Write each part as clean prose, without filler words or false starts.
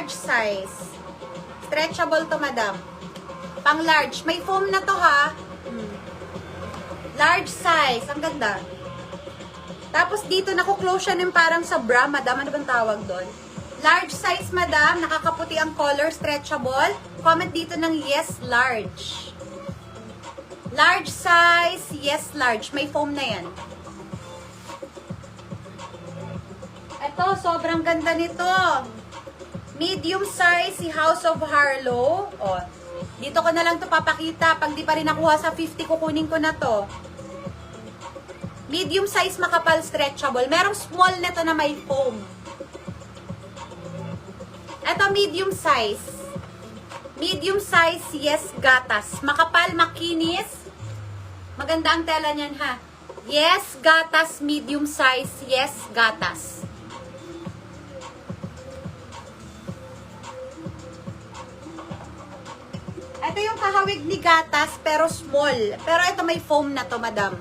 large size. Stretchable to, madam. Pang large. May foam na to, ha? Large size. Ang ganda. Tapos dito, nakuklose siya ng parang sa bra, madam. Ano bang tawag doon? Large size, madam. Nakakaputi ang color. Stretchable. Comment dito ng yes, large. Large size, yes, large. May foam na yan. Ito, sobrang ganda nito. Medium size, si House of Harlow. O, dito ko na lang to papakita. Pag di pa rin nakuha sa 50, kukunin ko na to. Medium size, makapal, stretchable. Merong small nito na may foam. Ito, medium size. Medium size, yes, gatas. Makapal, makinis. Maganda ang tela niyan, ha? Yes, gatas, medium size, yes, gatas. Ito yung kahawig ni gatas, pero small. Pero ito may foam na to, madam.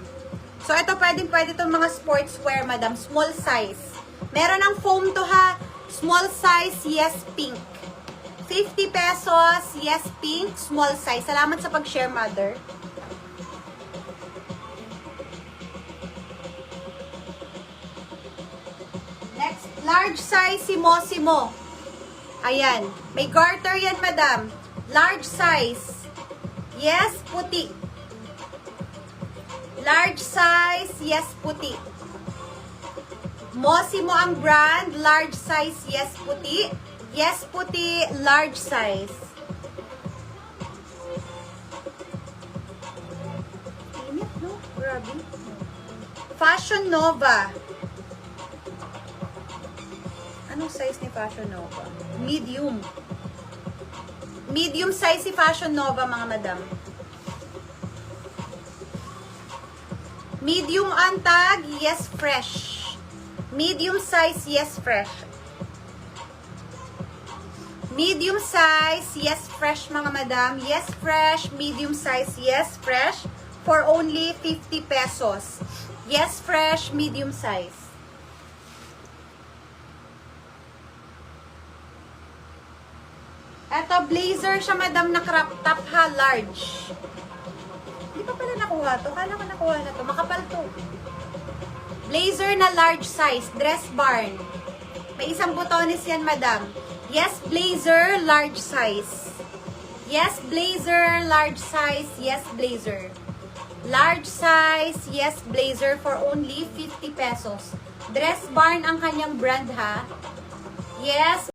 So, ito pwede itong mga sportswear, madam. Small size. Meron ng foam to, ha? Small size, yes, pink. 50 pesos, yes, pink, small size. Salamat sa pag-share, mother. Next, large size, Simo. Ayan. May garter yan, madam. Large size. Yes, puti. Large size, yes, puti. Mosimo ang brand. Large size, yes, puti. Yes, puti, large size. Init, no? Grabe. Fashion Nova. Anong size ni Fashion Nova? Medium. Medium size si Fashion Nova, mga madam. Medium ang tag, yes, fresh. Medium size, yes, fresh. Medium size, yes, fresh, mga madam. Yes, fresh. Medium size, yes, fresh. For only 50 pesos. Yes, fresh, medium size. Eto, blazer siya, madam, na crop top, ha, large. Hindi pa pala nakuha to. Kala ko nakuha na to. Makapal to. Blazer na large size. Dress barn. May isang butones yan, madam. Yes, blazer, large size. Yes, blazer, large size. Yes, blazer. Large size, yes, blazer for only 50 pesos. Dress barn ang kanyang brand, ha. Yes,